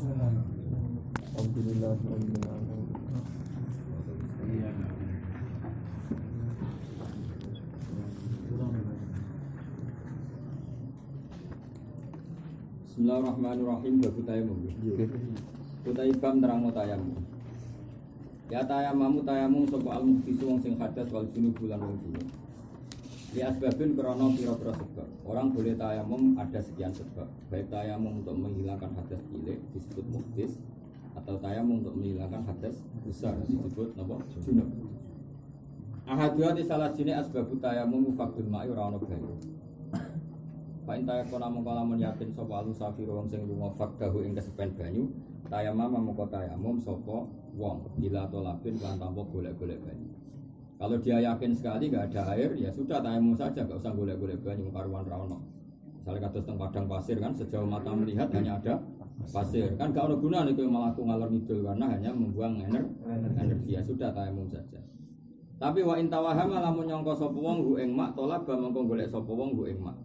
Alhamdulillah. Bismillahirrahmanirrahim. Babu tayamum. Kutaibam nerangno tayamum. Ya tayamamu tayamum sapa al-muhdisu wong sing hadas wal junub bulan wong junub. Ya asbabun krana pira-pira sebab. Orang boleh tayamum ada sekian sebab. Baik tayamum untuk menghilangkan hadas cilik disebut muhdis atau tayamum untuk menghilangkan hadas besar disebut napa? Junub. Ahadua di salah sini asbabu tayamum faqdul ma'i ora ono banyu. Pak intaya kona mengkolamun yakin sopo alu safiru wong sing lunga fakdahu ing kesepen banyu tayamam mengko tayamum sopo wong bila tolabin kan tanpa golek-golek banyu. Kalau dia yakin sekali nggak ada air ya sudah tayamum saja, nggak usah golek-golek banyu karuan rawono. Misalnya kados teng padang pasir kan sejauh mata melihat hanya ada pasir kan gak ada guna nih malah ngalor ngidul karena hanya membuang energi ya sudah tayamum saja. Tapi wa intawahama lamun nyangka sapa wong hu ing mak tolaba mengko golek sapa wong hu ing mak.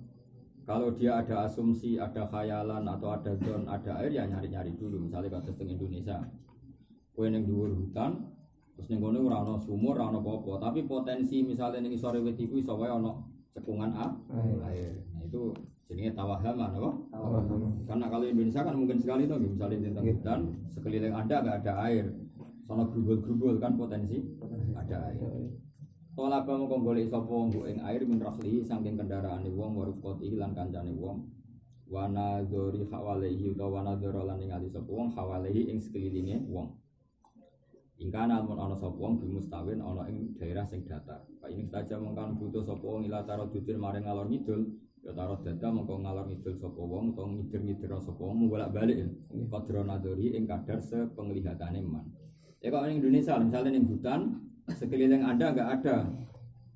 Kalau dia ada asumsi, ada khayalan atau ada zon, ada air ya nyari-nyari dulu. Misalnya kasus di Indonesia, kowe ning dhuwur hutan, terus ning kono ora ana sumur, ora ana apa-apa, tapi potensi misalnya ning isore wit iku iso wae ana cekungan air. Nah itu jenenge tawahaman apa? Karena kalau Indonesia kan mungkin sekali tuh, misalnya di hutan, sekeliling Anda enggak ada air. Sono grubul-grubul kan potensi ada air. Tolak kamu konggolek sapa wong ing air min rahli saking kendaraane wong warufqati lan kancane wong wana dzori hawalehi utawa wana dzora lan ningali sapa wong hawalehi ing sekelilinge wong ingkana mun ana sapa wong bimustawin ana ing daerah sing datar Pak ini saja mengkan butuh sapa wong ila tarodudin maring ngalor ngidul ya tarod dada mengko ngalor ngidul sapa wong utawa ngider-ngider sapa wong bolak-balik qadrona dzori ing kadar sepenglihatane man ya kok ning Indonesia misalnya ning hutan sekeliling Anda enggak ada.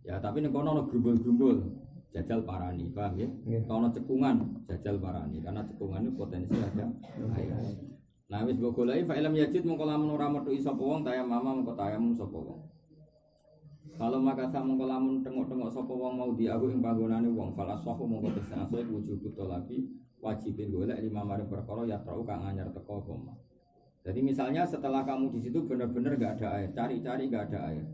Ya, tapi nek kono ana grumbul-grumbul, jajal parani, paham ya? Kono cekungan, jajal parani karena cekungan itu potensi ada air. Nah, wis mbok goleki fa ilam yajid mongko lamun ora metu sapa wong tayamama mongko tayamum sapa wong. Kalau makasa mongko lamun tengok-tengok sapa wong mau diaku ing panggonane wong fal ashahu mongko tesane wujud lagi wajibin golek lima mari perkara ya trau kang anyar teko koma. Jadi misalnya setelah kamu di situ benar-benar nggak ada air, cari-cari nggak ada air.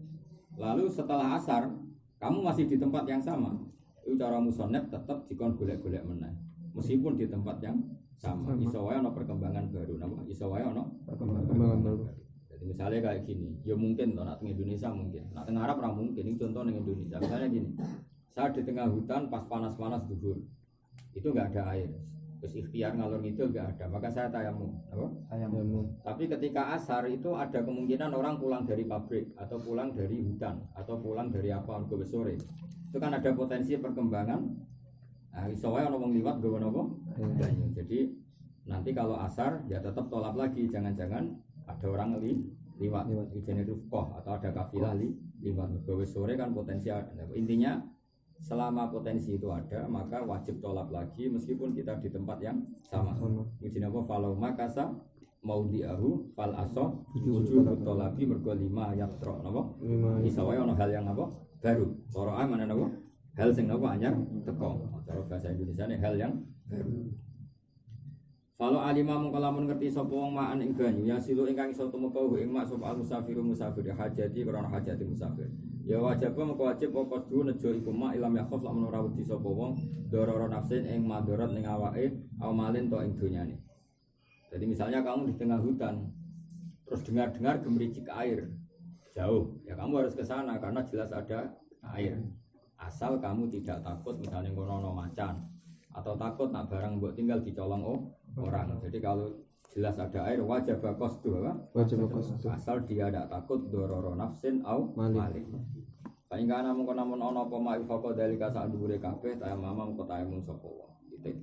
Lalu setelah asar, kamu masih di tempat yang sama. Itu cara musonep tetap dikon golek-golek meneh. Meskipun di tempat yang sama. Iso wae ana perkembangan baru, napa? Iso wae ana perkembangan baru. Jadi misalnya kayak gini, ya mungkin toh nak Indonesia mungkin, nak tengah Arab ora mungkin. Ini contoh ning Indonesia. Misalnya gini, saya di tengah hutan pas panas-panas zuhur, itu nggak ada air. Terus ikhtiar ngalor ngidul enggak ada, maka saya tayamum. Apa? Tayamum. Tapi ketika asar itu ada kemungkinan orang pulang dari pabrik atau pulang dari hutan atau pulang dari apa ke sore. Itu kan ada potensi perkembangan. Nah, iso wae ana wong liwat nggawa napa? Banyu. Jadi nanti kalau asar ya tetap tolak lagi, jangan-jangan ada orang liwat. Ijene rufqah atau ada kafilah liwat nggawa sore kan potensi ada. Intinya selama potensi itu ada, maka wajib tolak lagi meskipun kita di tempat yang sama. Ujina apa? Falau makasa mau diahu fal asoh wujud tolabi mergo lima yatro. Napa? Isawai ono hal yang apa? Baru. Toroa mana napa? Hal sing napa anyar teko. Cara bahasa Indonesia ini hal yang baru. Kalau alimah mengkalamun ngerti sapa wong maan ing banyu ya silu ingkang iso tumeka ing mak sapa musafiru musafir hajati krana hajati musafir. Ya wajib mengko wajib pokok du nejo iku mak ilam yakhaf lamun ora wedi sapa wong dororo nafsin ing madharat ning awake au malin to ing donyane. Jadi misalnya kamu di tengah hutan terus dengar-dengar gemericik air jauh, ya kamu harus ke sana karena jelas ada air. Asal kamu tidak takut misalnya kono ono macan atau takut nak barang mbok tinggal dicolong orang. Jadi kalau jelas ada air wajib qasdu apa? Wajib qasdu. Asal dia tidak takut dororo nafsin au malik. Saingga ana mung namun ana apa mak faqo dalika sak dhuwure kabeh tayamam kok tayamum sapa wong. Titik.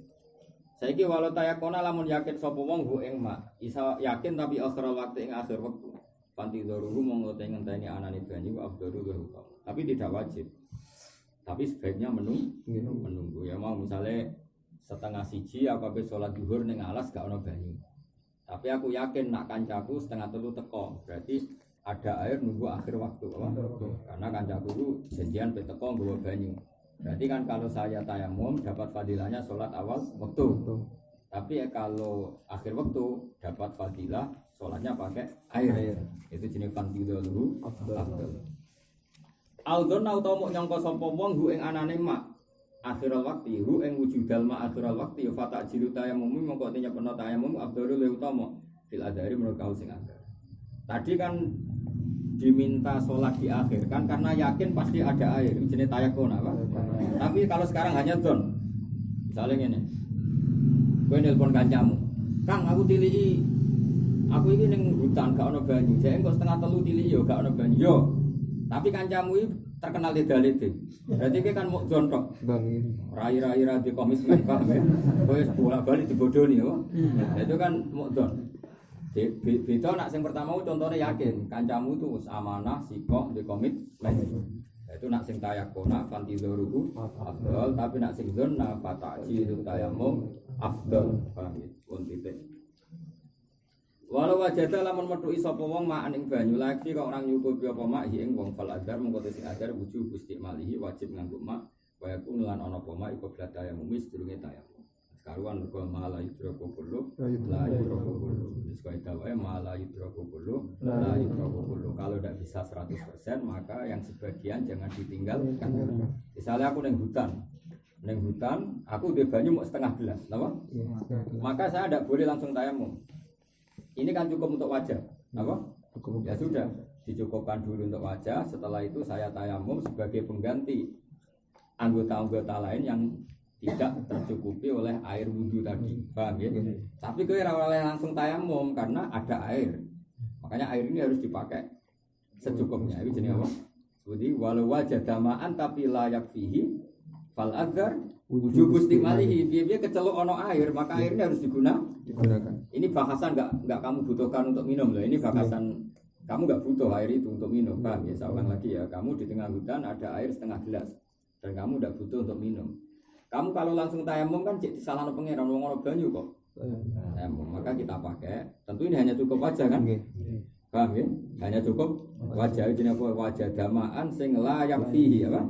Saiki walau tayakona lamun yakin sapa wong hu ing mak. Isa yakin tapi akhir waktu ing akhir waktu. Panti doruhu monggo ngenteni anane banyu afdalu wa. Tapi tidak wajib. Tapi sebaiknya menunggu. Ya mau misalnya setengah siji aku habis sholat zuhur ning alas gak ono banyu. Tapi aku yakin nak kancaku setengah telu teko. Berarti ada air nunggu akhir waktu. Karena kancaku itu janjian pe teko nggawa banyu. Berarti kan kalau saya tayamum dapat fadilahnya sholat awal waktu. Tapi kalau akhir waktu dapat fadilah, sholatnya pakai air. Itu jenis fadilah dulu. Aldon atau mau nyangka sapa wong hu ing anane mak akhirul waktu hu ing wujudal mak akhirul waktu fata jilu tayammum mongko tenya peno tayammum abdurul le utama fil adhari menurut kau sing ada. Tadi kan diminta sholat di akhir kan karena yakin pasti ada air jenis tayakun apa? Tapi kalau sekarang hanya don. Misalnya ngene. Kowe nelpon kancamu. Kang aku tiliki aku iki ning hutan gak ono banyu. Jek engko setengah telu tiliki yo gak ono banyu. Yo. Tapi kancamu iki terkenal leda-lede. Berarti kowe kan muk jontok. Rai-rai ra di komis mek Pak. Kowe bolak-balik dibodoni yo. Itu kan muk don. Beda nak sing pertama contohnya yakin kancamu itu wis amanah, sikok, di komitmen. Itu nak sing tayakona fantizoruhu afdal, tapi nak sing zonna fataji itu tayammum afdal. Paham ya? Pun titik. Walau wajada lamun metuki sapa wong mak ing banyu lagi kok orang nyukupi apa mak ing wong fal adar mengko sing adar wujub istimalihi wajib nganggo mak kaya ku lan ana apa mak iku blat tayammum wis durunge tayammum. Karuan mergo malah yudroko kullu la yudroko kullu. Wis kaya wae malah yudroko kullu la yudroko kullu. Kalau tidak bisa 100% maka yang sebagian jangan ditinggalkan. Misalnya aku neng hutan aku di banyu mau setengah gelas, apa? Maka saya tidak boleh langsung tayamum. Ini kan cukup untuk wajah, apa? Ya sudah, dicukupkan dulu untuk wajah. Setelah itu saya tayamum sebagai pengganti anggota-anggota lain yang tidak tercukupi oleh air wudhu tadi, paham ya? Tapi kowe ora oleh langsung tayamum karena ada air. Makanya air ini harus dipakai secukupnya. Itu jenis apa? Jadi walau wajadamaan tapi layak fihi fal azhar wujub istimalihi. Biar kecelok ono air, maka air ini harus digunakan. Ini bahasan enggak kamu butuhkan untuk minum loh. Ini bahasan kamu enggak butuh air itu untuk minum, paham ya? Saya ulang lagi ya, kamu di tengah hutan ada air setengah gelas dan kamu enggak butuh untuk minum. Kamu kalau langsung tayamum kan cek disalahno pangeran wong ora banyu kok. Tayamum, maka kita pakai. Tentu ini hanya cukup wajah kan? Paham ya? Hanya cukup wajah jenenge apa? Wajah damaan sing layak fihi apa?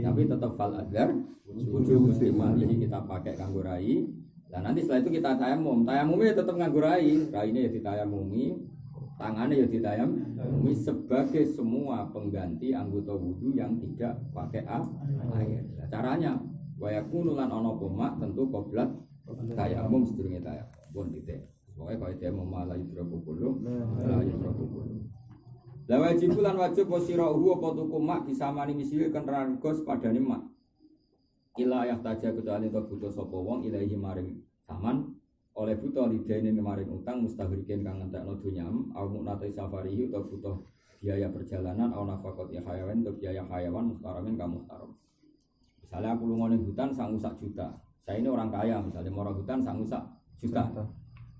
Tapi tetap fal azhar wujub istimalihi kita pakai kanggo rai. Dan nanti setelah itu kita tayamum. Tayamumnya tetap nganggo rai. Raine ya ditayamumi, tangannya ya ditayamumi sebagai semua pengganti anggota wudu yang tidak pakai air. Nah, caranya wa yakunu lan ana pomak tentu qoblat tayamum sedurunge tayamum. Pun titik. Pokoke kaya tayamum malah yudroku kullu, la yudroku kullu. La wajib lan wajib posirahu apa tuku mak disamani misile kan rangkos padane mak. Ila yahtaja kecuali to butuh sapa wong ilahi maring saman oleh butuh lidene maring utang mustahrikin kang ngentekno dunyam au muknate safari utawa butuh biaya perjalanan au nafaqat hayawan atau biaya hayawan mustaramin kamu mustaram. Misalnya aku lunga ning hutan sangu 1 juta. Saya ini orang kaya, misalnya mau hutan sangu 1 juta.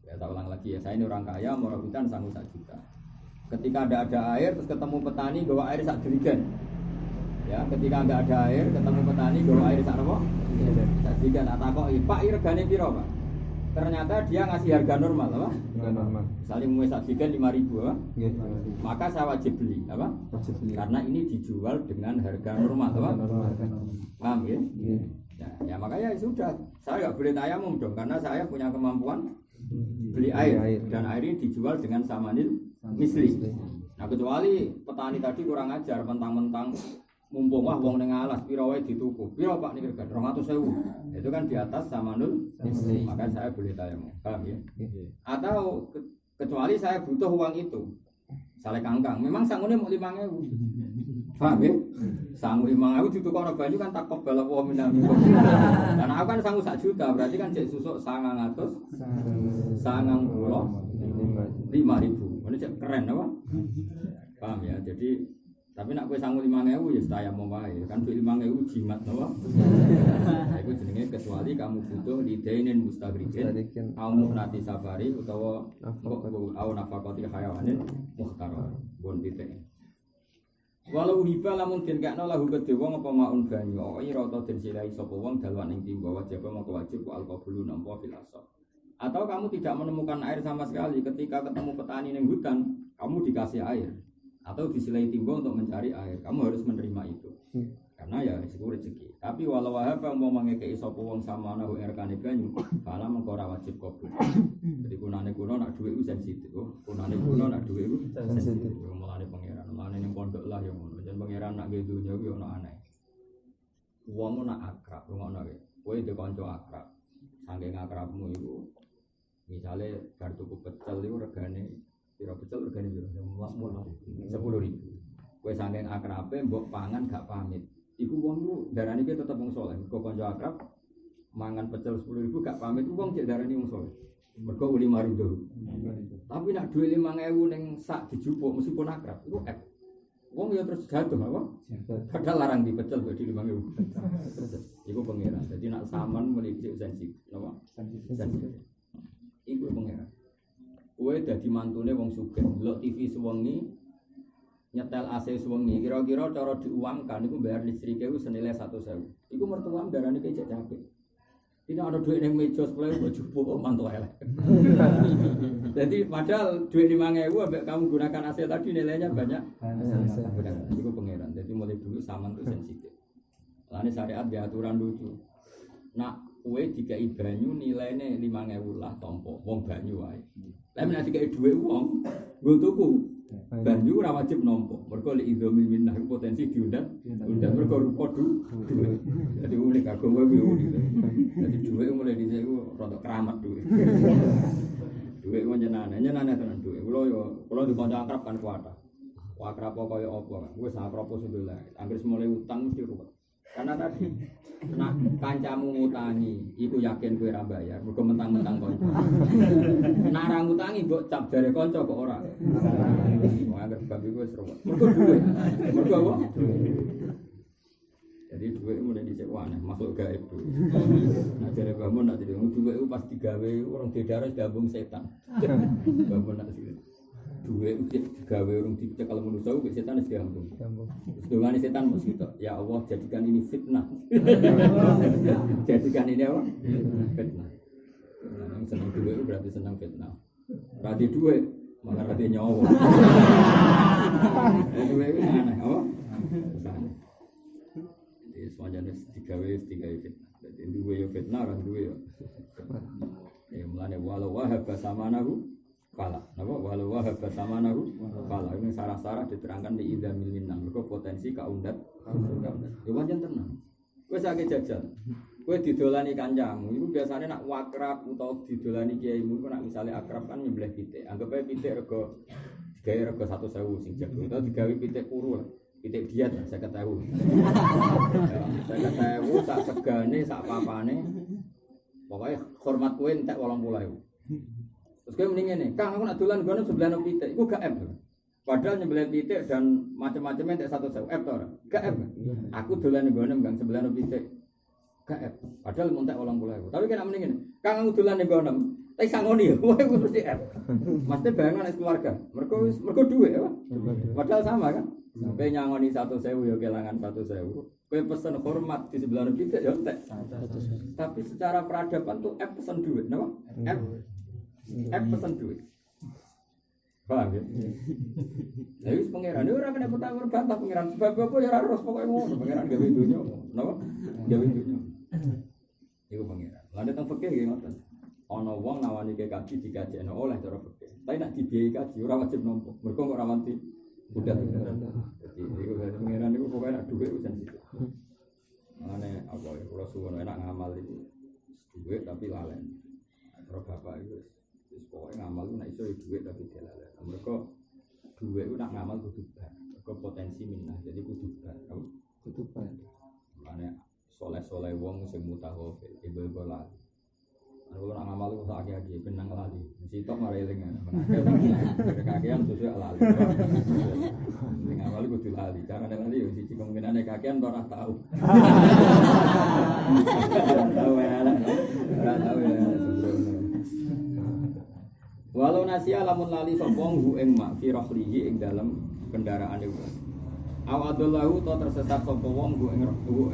Ya tak ulang lagi ya, saya ini orang kaya mau hutan sangu 1 juta. Ketika ada air terus ketemu petani bawa air sak jerigen. Ya, ketika enggak ada air ketemu petani bawa air sak apa? Sak jerigen. Tak kok, Pak, iki regane piro, Pak? Ternyata dia ngasih harga normal, apa? Harga normal. Misalnya mulai sak jerigen 5.000, apa? Maka saya wajib beli, apa? Wajib beli. Karena ini dijual dengan harga normal, apa? Paham ya? Ya makanya sudah, saya nggak boleh tayamum dong, karena saya punya kemampuan beli air dan air ini dijual dengan samanil misli. Nah kecuali petani tadi kurang ajar, mentang-mentang mumpung wah wong ning alas piro wae dituku. Piro Pak niki kan 200.000. Itu kan di atas samanul misli, maka saya boleh tayamum. Paham ya? Atau kecuali saya butuh uang itu. Misalnya kangkang, memang sangune mau 5.000. Paham ya? Sangu 5.000 ditukono banyu kan takok bala wa minami. Karena aku kan sangu 1 juta, berarti kan cek susuk 900 5.000. Ini cek keren apa? Paham ya? Jadi tapi nak kowe sangu 5.000 ya tayamum wae. Kan 5.000 jimat napa? Nah, iku jenenge kecuali kamu butuh lidainin mustaghriqin au nati safari utawa au nafaqati hayawanin muhtarar. Bon titik. Walau hiba lamun den kakno lahu kedhe wong apa maun banyu ira ta den silai sapa wong dalwan ing timba wajib moko wajib alqabulu nampa fil asab. Atau kamu tidak menemukan air sama sekali ketika ketemu petani ning hutan, kamu dikasih air atau disilai timba untuk mencari air, kamu harus menerima itu. karena ya risiko rezeki. Tapi walau wahaba mau mengekei sapa wong samana wa erkane banyu, kala mengko ora wajib kabul. Jadi gunane kuno nak dhuwit ku sensitif. Gunane kuno nak dhuwit ku sensitif. Mulane pangeran, mulane ning pondok lah ya ngono. Jan pangeran nak nggih donya ku ono aneh. Wong nak akrab, ngono wae. Kowe dhe kanca akrab. Saking akrabmu iku misale bar tuku pecel iku regane pira pecel regane pira? 10.000. Kowe saking akrabe mbok pangan gak pamit. Iku wong ku darane ki tetep wong saleh. Kok kanca akrab mangan pecel 10.000 gak pamit ku wong cek darane wong saleh. Mergo 5.000. Tapi nak duwe 5.000 ning sak dijupuk meskipun akrab iku wong ya terus jatuh apa? Padahal larang dipecel kok di 5.000. Iku pangeran. Jadi nak sampean memiliki sensitif, napa? Sensitif. Iku pangeran. Kowe dadi mantune wong sugih, delok TV sewengi, nyetel AC sewengi, kira-kira cara diuangkan iku bayar listrike ku senilai 100.000. Iku mertuam darane kecek capek. Tidak ada duit yang meja sebelah itu jupuk kok mantu elek. Jadi padahal duit 5.000 ambek kamu gunakan AC tadi nilainya banyak. Itu pangeran. Jadi mulai dulu saman itu sensitif. Lalu syariat dia aturan lucu. Nak kue dikai banyu nilainya 5.000 lah tompo. Wong banyu wae. Tapi nak dikai duit wong, gue tuku. Banyu ora wajib nampa. Mergo li idzamil minnah potensi diundang mergo rupa duit. Jadi unik agama kuwi unik. Jadi duit mulai dhisik ku rada keramat duit. Duit ku nyenane tenan duit. Kula di kanca akrab kan kuwata. Akrab kaya apa? Wis akrab sebelah. Anggere mulai utang mesti ruwet. Karena tadi nak kancamu ngutangi, iku yakin kowe ora bayar, mergo mentang-mentang kanca. Nak ora ngutangi mbok cap jare kanca kok ora. Wong anggere bab iku wis ruwet. Mergo duit. Mergo apa? Jadi duit mulai dhisik aneh, makhluk gaib duit. Nah jare bangun nak dadi duit iku pas digawe urung didaras gabung setan. Bangun nak sik. Duit digawe urung dicekel manusa kok setan wis diambung. Dongane setan mesti tok. Ya Allah jadikan ini fitnah. Jadikan ini apa? Fitnah. Nah, seneng duit berarti seneng fitnah. Berarti duit malah berarti nyawa. Duit itu aneh, apa? Aneh. Jadi semuanya digawe fitnah. Jadi duit fitnah kan duit. Ya mulane walau wahaba samanahu kala, napa walau wahab samanahu kala ini sarah-sarah diterangkan di idzamil minnah mergo potensi kaundat. Ya pancen tenan. Kowe sakit jajal. Kowe didolani kancamu, iku biasane nak wakrab utawa didolani kiaimu iku nak misale akrab kan nyembelih pitik. Anggap ae pitik rego digawe rego 100.000 sing jago. Utawa digawe pitik kuru. Pitik diet 50.000. 50.000 sak segane sak papane. Pokoke hormat kowe entek 80.000. Terus kowe mending ngene, Kang aku nak dolan ngono sebelah pitik, iku gak F. Padahal nyembelih pitik dan macam-macamnya entek 100.000 F to ora? Gak F. Aku dolan ngono Kang sebelah pitik. Gak F. Padahal entek 80.000. Tapi kena mending ngene, Kang aku dolan ngono, tapi sangoni kowe mesti F. Mesti bayangan nek keluarga. Mergo duit ya. Padahal sama kan? Sampai nyangoni 100.000 ya kelangan 100.000. Kowe pesen hormat di sebelah pitik ya entek 100.000. Tapi secara peradaban tuh F pesen duit, napa? Pesen duit. Paham ya? Lah wis pangeran ora kena petang berbantah pangeran sebab apa ya ora harus pokoke ngono pangeran gawe dunya. Napa? Gawe dunya. Iku pangeran. Lah nek teng fikih nggih ngoten. Ana wong nawani ke kaji dikajekno oleh cara fikih. Tapi nek dibiayai kaji ora wajib nampa. Mergo kok ora wanti budak. Jadi iku pangeran iku pokoke nek duit wis sensitif. Mane apa ya kula suwun enak ngamal iki duit tapi lalen. Kalau bapak itu pokoknya ngamal itu nak iso duit tapi dilalek. Mereka duit itu nak ngamal kudu bar. Mereka potensi minah jadi kudu bar. Kudu bar. Makanya soleh-soleh wong sing mutahafil ibu-ibu lali. Kalau nak ngamal itu sakit-sakit benang lali. Sitok mareling kan. Kakean sesuai lali. Ngamal itu kudu lali. Cara lali yo siji kemungkinane kakean ora tahu. Tahu ya. Ora tahu ya. Walau nasia lamun lali sopong hu ing mak fi rahlihi ing dalam kendaraan iku. Awadallahu ta tersesat sapa wong hu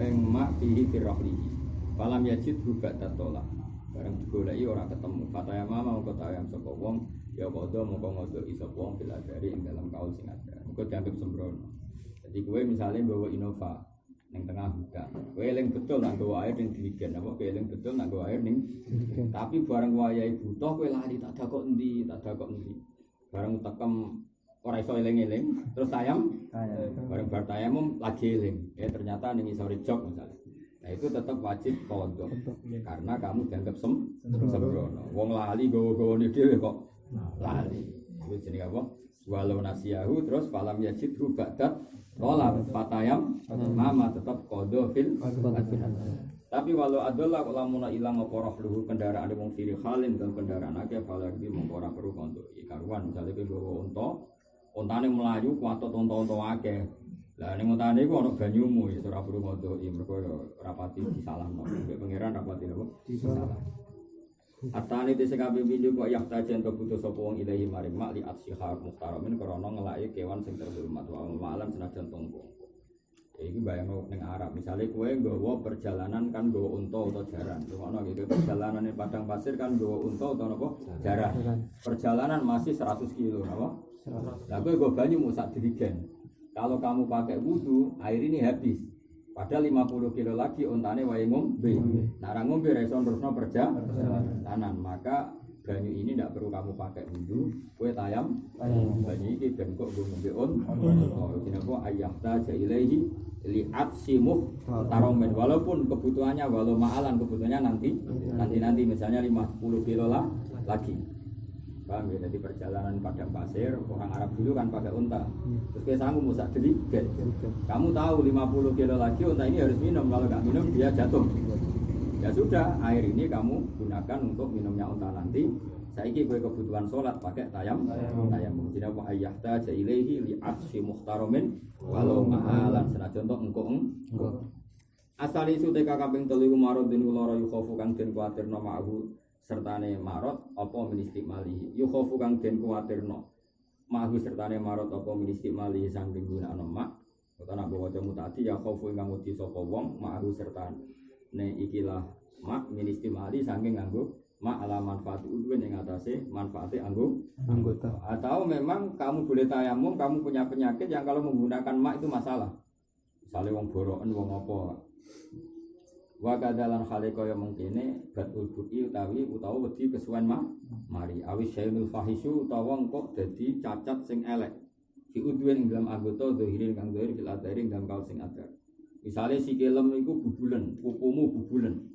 ing mak fihi fi rahlihi. Falam yajid hu ba'da tolak. Barang digoleki ora ketemu. Fataya mama mongko tayang sapa wong ya padha mongko ngodoki sapa wong fil adari ing dalam kaul sing ada. Mongko dianggap sembrono. Jadi kowe misale bawa Innova ning tengah hutan. Kowe eling betul nak nggawa air ning dirigen apa kowe eling betul nak nggawa air ning tapi bareng wayahe butuh kowe lali tak dakok endi. Bareng tekem ora iso eling-eling terus tayam bareng bar tayamum lagi eling. Ternyata ning isore jog misalnya. Nah itu tetap wajib qadha karena kamu dianggap sembrono. Wong lali gowo-gowone dhewe kok lali. Itu jenenge apa? Walau nasiyahu terus falam yajidhu ba'dat tolak fatayam mama tetap qadha fil tapi walau adalah lamuna ilang apa rohluhu kendaraan wong siri halin dan kendaraan akeh falagi mongko ora perlu kontok ikaruan misale kowe nggawa untane mlayu kuatot unta-unta akeh. Lah ning untane iku ana banyumu ya ora perlu kontok mergo rapati disalahno. Nek pangeran rapati napa disalah. Atane dese kabeh video kok yak tajen to butuh sapa wong ilahi maring mak li atsihar mustaramin krana ngelaki kewan sing terhormat wa malam senajan tonggo. Iki bayangno ning Arab misale kowe nggawa perjalanan kan nggawa unta utawa jaran. Ngono gitu perjalanan ning padang pasir kan nggawa unta utawa napa jaran. Perjalanan masih 100 kilo napa? 100. Lah kowe nggo banyu mu sak dirigen. Kalau kamu pakai wudu, air ini habis. Padahal 50 kilo lagi untane wae ngombe. Nah, ra ngombe ra iso terusno perjalanan. Maka banyu ini tidak perlu kamu pakai wudu, kowe tayam. Banyu iki ben kok ngombe oh, jenenge ayyahta ilaihi li'atsimuh taromen walaupun kebutuhannya walau ma'alan kebutuhannya nanti misalnya 50 kilo lagi. Paham ya, jadi perjalanan padang pasir orang Arab dulu kan pakai unta. Terus kayak sanggup musak dirigen. Kamu tahu 50 kilo lagi unta ini harus minum, kalau nggak minum dia jatuh. Ya sudah, air ini kamu gunakan untuk minumnya unta nanti. Saiki kowe kebutuhan sholat pakai tayam. Jadi apa ayyahta ilaihi li'atsi muhtaromin walau ma'alan senajan untuk engko. Asal isu teka kaping 3 marudin ulara yukhofu kang den kuwatirna ma'hu sertane marot apa ministimali yukhofu kang den kuwatirna ma'hu sertane marot apa ministimali saking gunakno mak utawa nak waca mutati ya khofu ingkang wedi sapa wong ma'hu sertane ikilah mak ministimali saking nganggo mak ala manfaat udwen ing atase manfaate anggota atau memang kamu boleh tayamum kamu punya penyakit yang kalau menggunakan mak itu masalah misalnya wong boroken wong apa wa kadalan khale kaya mengkene batul buki utawa wedi kesuwen mari awis syainul fahisyu utawa engko dadi cacat sing elek fi udwen ing dalam anggota zahirin kang zahir fil adharing dalam kaul sing adhar misale sikilem iku bubulen pupumu bubulen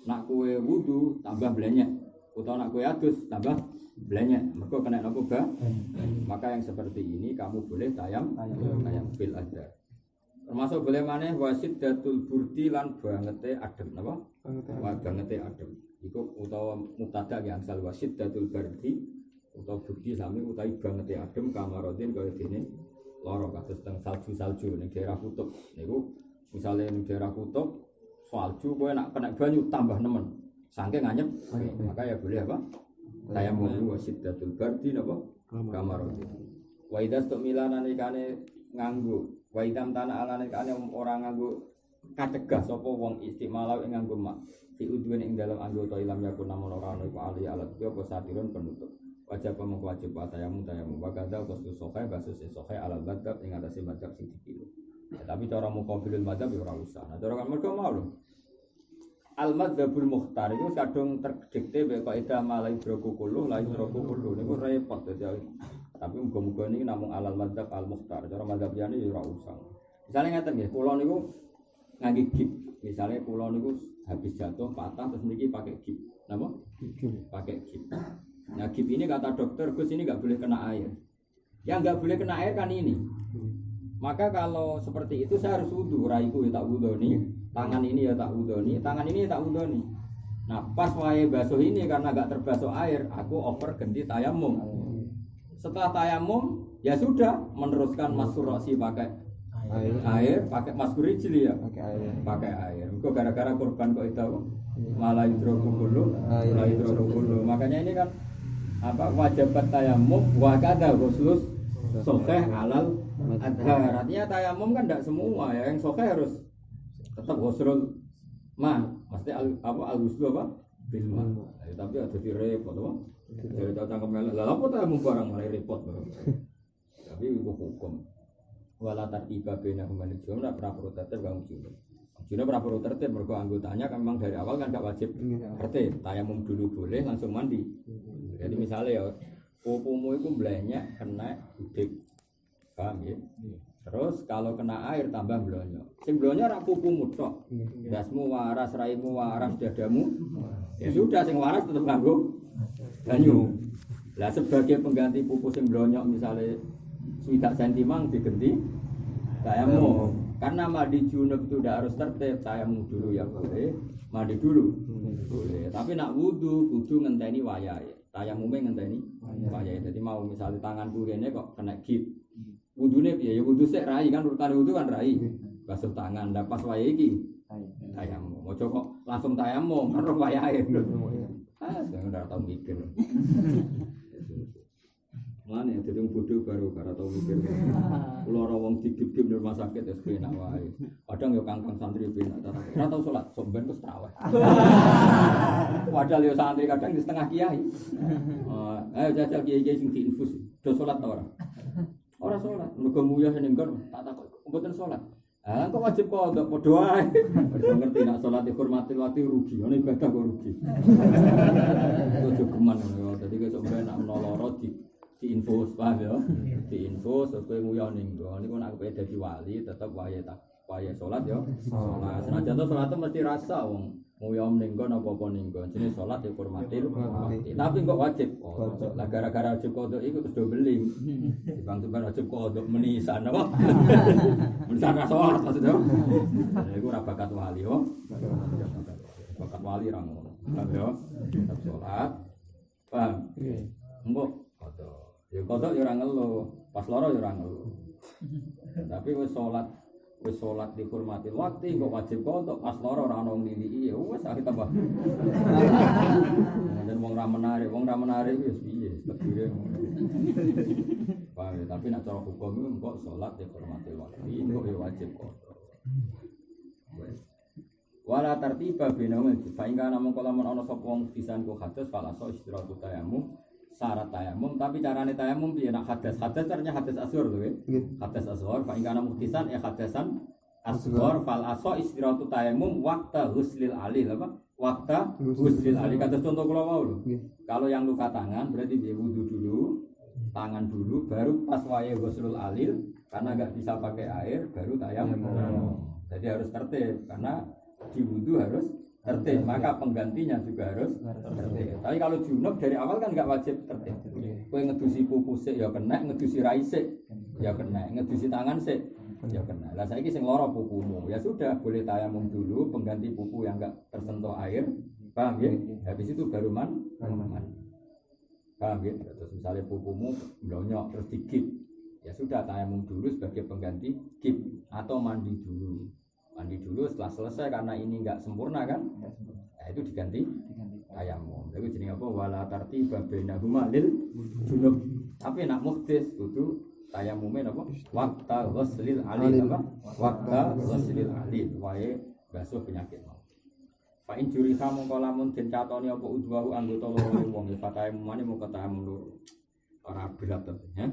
nak kowe wudu tambah blenyek utawa nak kowe adus tambah blenyek mergo kena napa maka yang seperti ini kamu boleh tayam fil adhar. Termasuk boleh maneh wasid datul burdi lan bangete adem napa? Bangete adem. Iku utawa mubtada yang sal wasid datul burdi utawa burdi sami utawi bangete adem kamarodin kaya dene lara kados teng salju ning daerah kutub. Niku misale ning daerah kutub salju kowe nak kena banyu tambah nemen. Saking anyep maka ya boleh apa? Tayamum wasid datul burdi napa? Kamarodin. Wa idas tumilanane kane nganggo wa idam tanah alane kane ora nganggo kacegah sapa wong istimalau ing nganggo mak fi udwen ing dalam anggota ilam yakun namun ora ono iku ali alat yo apa satirun penutup wajib mengwajib tayamu wa kadza qastu sokai basus sokai alal badab ing atase badab sing dipilih tapi cara muqabilul madhab yo ora usah nah cara mergo mau lho al madzhabul mukhtar iku kadung terdikte kok ida malai droku kullu lain droku kullu niku repot dadi tapi muga-muga ini namung alal madzhab al mukhtar cara madzhab liyane ya ora usah misale ngaten nggih kula niku ngangge gip misale kula niku habis jatuh patah terus niki pakai gip napa pakai gip nah gip ini kata dokter Gus ini enggak boleh kena air yang enggak boleh kena air kan ini maka kalau seperti itu saya harus wudu raiku ya tak wudoni tangan ini ya tak wudoni tangan ini ya tak wudoni nah pas wae basuh ini karena enggak terbasuh air aku over ganti tayamum. Setelah tayamum ya sudah meneruskan maskur rosi pakai air pakai maskur rijli ya pakai air. Kok gara-gara korban kok itu malah hidrokulu makanya ini kan apa wajibat tayamum wa kadza ghuslus sahih alal adhar artinya tayamum kan tidak semua ya yang sahih harus tetap ghuslul mesti al-ghuslu apa bil ma tapi ada di repot apa jadi cangkem melek lah apa tayamum barang malah repot tapi hukum wala tartiba bainahum man jumlah pra-pro tertib kang junub. Junub pra-pro tertib mergo anggotanya kan memang dari awal kan gak wajib tertib. Tayamum dulu boleh langsung mandi. Jadi misalnya ya pupumu itu blenyak kena udik. Paham ya? Terus kalau kena air tambah blonyo. Sing blonyo ora pupumu tok. Dasmu waras, raimu waras, dadamu. Ya sudah sing waras tetep nganggo banyu. Lah sebagai pengganti pupu sing blonyo misalnya 1 cm diganti tayamum. Karena mandi junub itu udah harus tertib, tayamum dulu ya boleh, mandi dulu boleh. Tapi nak wudu ngenteni wayahe. Tayamumnya ngenteni wayahe. Jadi mau misalnya tanganku kene kok kena gip. Wudune piye? Ya wudu sik rai kan urutan wudu kan rai. Basuh tangan, ndak pas wayahe iki. Tayamum. Ojo kok langsung tayamum kan wayahe. Ah, saya tau mikir. Mana yang jadi bodoh baru karena tahu mikir. Kalau orang digip-gip di rumah sakit ya penak wae. Kadang ya kangkang santri penak. Ora tau salat, somben wis traweh. Padahal ya santri kadang di setengah kiai. Ayo jajal kiai-kiai sing diinfus. Do salat ta ora? Ora salat. Mergo nguyah ning nggon tak takok mboten salat. Ah kok wajib kok ndok padha wae. Mergo ngerti nek salat dihormati waktu rugi, ana ibadah kok rugi. Ojo geman ngono. Dadi kok sampeyan nek menoloro diinfus paham ya, diinfus kowe nguyon ning nggon niku nek kowe dadi wali tetep wayahe salat ya. Salat senajan to salat mesti rasa wong nguyon ning nggon apa-apa ning nggon jenenge salat ya hormati. Tapi kok wajib. Lah gara-gara wajib kodok iku terus do beling. Dibang-bang wajib kodok menisan apa? Menisan ra salat maksudnya. Iku ora bakat wali yo. Bakat wali ra ngono. Paham ya? Tetep salat. Paham? Engko kodok. Ya kodok ya ora ngeluh, pas lara ya ora ngeluh. Tapi wis salat dihormati waktu kok wajib kodok pas lara ora ono ngliliki ya wis akhir tambah. Dan wong ra menarik wis piye tekire. Paham, tapi nek cara hukum itu kok salat dihormati waktu kok ya wajib kodok. Wis. Wala tartiba binahum fa in kana mung kala ana sapa wong pisan ku hadas fala so istiratu tayamum. Syarat tayamum, tapi carane tayamum piye nak hadas ternyata hadas asghar lho ya. Hadas asghar fa ingkana muhtisan ya hadasan asghar fal aso istiratu tayamum waqta ghuslil alil apa? Waqta ghuslil alil kata contoh kula mau lho. Kalau yang luka tangan berarti dia wudu dulu, tangan dulu baru pas wayahe ghuslul alil karena enggak bisa pakai air baru tayamum. Jadi harus tertib karena di wudu harus tertib, maka penggantinya juga harus tertib. Tapi kalau junub dari awal kan nggak wajib tertib. Kowe ngedusi pupu sik ya kena, ngedusi rai sik ya kena, ngedusi tangan sik ya kena. Lah saiki sing lara pupumu, ya sudah boleh tayamum dulu pengganti pupu yang nggak tersentuh air. Paham ya? Habis itu baru mandi. Paham ya? Terus misalnya pupumu blonyok terus digip. Ya sudah tayamum dulu sebagai pengganti gip atau mandi dulu. Mandi dulu setelah selesai karena ini enggak sempurna kan? Nah, itu diganti tayamum. Itu jenenge apa? Wala tartiba bainahuma lil junub. Tapi nak muhdis kudu tayamume napa? Waqta ghuslil alil apa? Waqta ghuslil alil wae basuh penyakit mau. Fa in juri samu kalamun den catoni apa udwahu anggota loro wong fatayamumane mung ketayamum loro. Ora berat to, ya.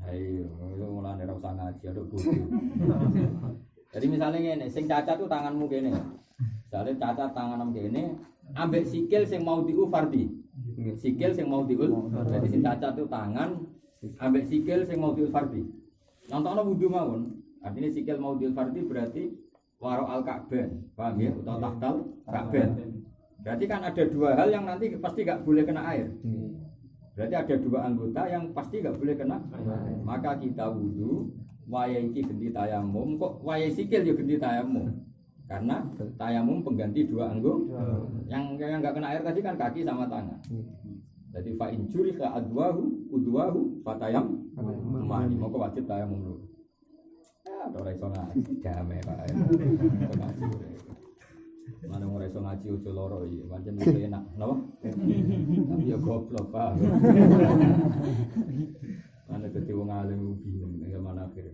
Ayo, mulane ora usah ngaji aduk bodho. Jadi misalnya ngene, sing cacat tuh tanganmu kene. Misalnya cacat tanganmu kene, ambek sikil sing mau diu fardi. Sikil sing mau diul. Jadi sing cacat tuh tangan ambek sikil sing mau diul fardi. Nontono wudu mawon. Artinya sikil mau diul fardi berarti waro al-ka'ban. Paham ya? Atau tahtal ka'ban. Berarti kan ada dua hal yang nanti pasti enggak boleh kena air. Berarti ada dua anggota yang pasti enggak boleh kena. Maka kita wudu wayahe iki ganti tayamum, kok wayahe sikil ya ganti tayamum. Karena tayamum pengganti dua anggota. Yang enggak kena air tadi kan kaki sama tangan. Jadi fa injuri ka udwahu fatayam mani moko wajib tayamum dulu. Ya ora iso ngaji jame Pak. Mana ora iso ngaji ojo loro iki, pancen enak, napa? Tapi ya goblok, Pak. Mana dadi wong alim bingung zaman akhir.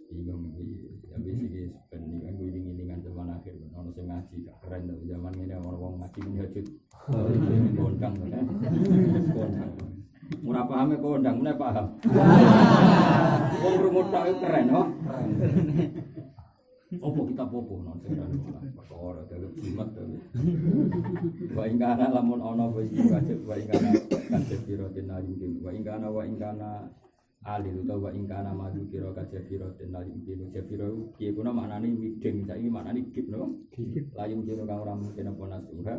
Bingung iki. Ya wis iki ben kan wiling-wilingan zaman akhir ono sing ngaji gak keren to zaman ngene wong ngaji hajut. Kondang kan. Kondang. Ora pahame kondang meneh paham. Wong rumut tok keren kok. Opo kita popo non sekarang perkara dalem jimat to. Wa ingkana lamun ana iki wajib wa ingkana kajib birotin alim wa ingkana alil utawa wa ingkana madu kira kajib birotin alim jabiro piye kuna maknane widing saiki maknane gip no. Layung kira kang ora mungkin apa nasuha